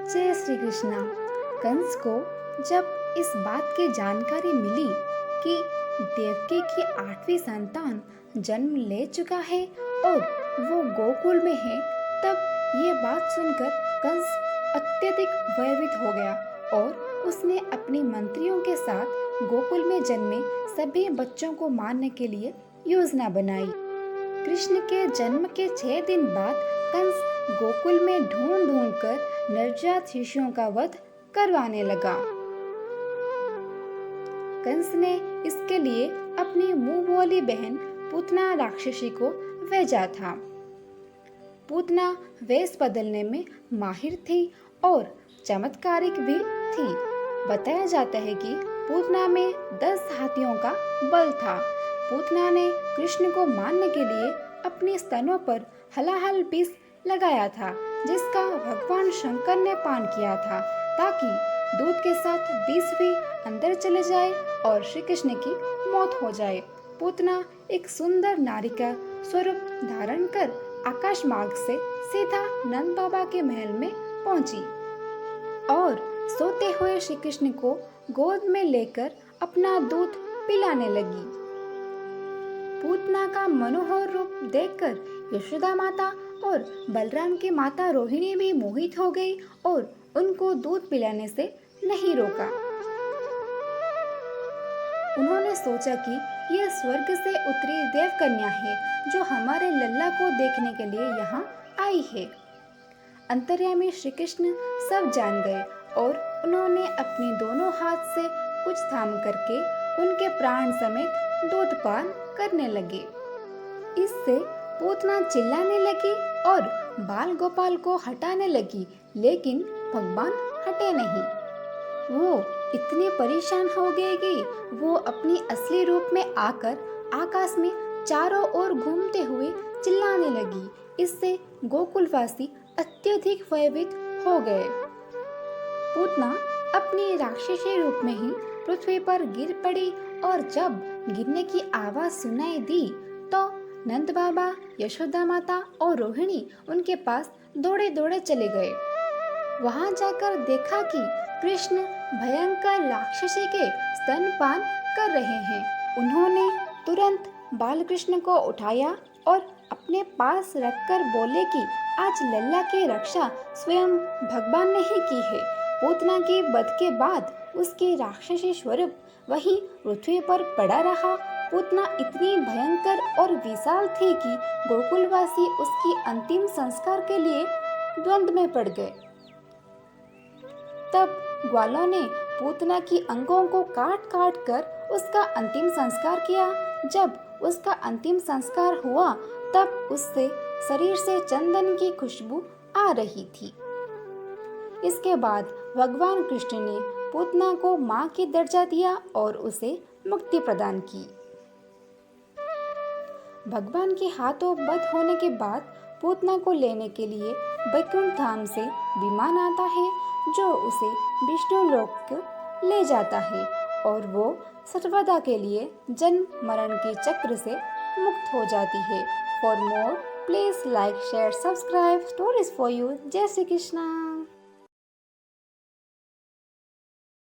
जय श्री कृष्णा। कंस को जब इस बात की जानकारी मिली कि देवकी की 8वीं संतान जन्म ले चुका है और वो गोकुल में है, तब ये बात सुनकर कंस अत्यधिक भयभीत हो गया और उसने अपने मंत्रियों के साथ गोकुल में जन्मे सभी बच्चों को मारने के लिए योजना बनाई। कृष्ण के जन्म के 6 दिन बाद कंस गोकुल में ढूंढ ढूंढ कर नवजात शिशुओं का वध करवाने लगा। कंस ने इसके लिए अपनी मुंह बोली बहन पूतना राक्षसी को भेजा था। पूतना वेश बदलने में माहिर थी और चमत्कारिक भी थी। बताया जाता है कि पूतना में 10 हाथियों का बल था। पूतना ने कृष्ण को मारने के लिए अपने स्तनों पर हलाहल विष लगाया था, जिसका भगवान शंकर ने पान किया था, ताकि दूध के साथ विष भी अंदर चले जाए और श्री कृष्ण की मौत हो जाए। पूतना एक सुंदर नारी का स्वरूप धारण कर आकाश मार्ग से सीधा नंद बाबा के महल में पहुंची और सोते हुए श्री कृष्ण को गोद में लेकर अपना दूध पिलाने लगी। पूतना का मनोहर रूप देखकर यशोदा माता और बलराम की माता रोहिणी भी मोहित हो गई और उनको दूध पिलाने से नहीं रोका। उन्होंने सोचा कि यह स्वर्ग से उतरी देव कन्या है जो हमारे लल्ला को देखने के लिए यहाँ आई है। अंतर्यामी श्री कृष्ण सब जान गए और उन्होंने अपने दोनों हाथ से कुछ थाम करके उनके प्राण समेत दूध पान करने लगे। इससे पूतना चिल्लाने लगी और बाल गोपाल को हटाने लगी, लेकिन भगवान हटे नहीं। वो इतने परेशान हो गए कि वो अपनी असली रूप में आकर आकाश में चारों ओर घूमते हुए चिल्लाने लगी। इससे गोकुलवासी अत्यधिक भयभीत हो गए। पूतना अपने राक्षसी रूप में ही पृथ्वी पर गिर पड़ी और जब गिरने की आवाज सुनाई दी तो नंद बाबा, यशोदा माता और रोहिणी उनके पास दौड़े दौड़े चले गए। वहां जाकर देखा कि कृष्ण भयंकर राक्षसी के स्तनपान कर रहे हैं। उन्होंने तुरंत बालकृष्ण को उठाया और अपने पास रखकर बोले कि आज लल्ला की रक्षा स्वयं भगवान ने ही की है। पूतना के वध के बाद उसके राक्षसी स्वरूप वही पृथ्वी पर पड़ा रहा। पूतना इतनी भयंकर और विशाल थी कि गोकुलवासी उसकी अंतिम संस्कार के लिए द्वंद्व में पड़ गए। तब ग्वालों ने पूतना की अंगों को काट काट कर उसका अंतिम संस्कार किया। जब उसका अंतिम संस्कार हुआ तब उससे शरीर से चंदन की खुशबू आ रही थी। इसके बाद भगवान कृष्ण ने पूतना को मां की दर्जा दिया और उसे मुक्ति प्रदान की। भगवान के हाथों वध होने के बाद पूतना को लेने के लिए वैकुंठ धाम से विमान आता है जो उसे विष्णु लोक ले जाता है और वो सर्वदा के लिए जन्म मरण के चक्र से मुक्त हो जाती है। For more please like share subscribe stories for you. जय श्री कृष्णा।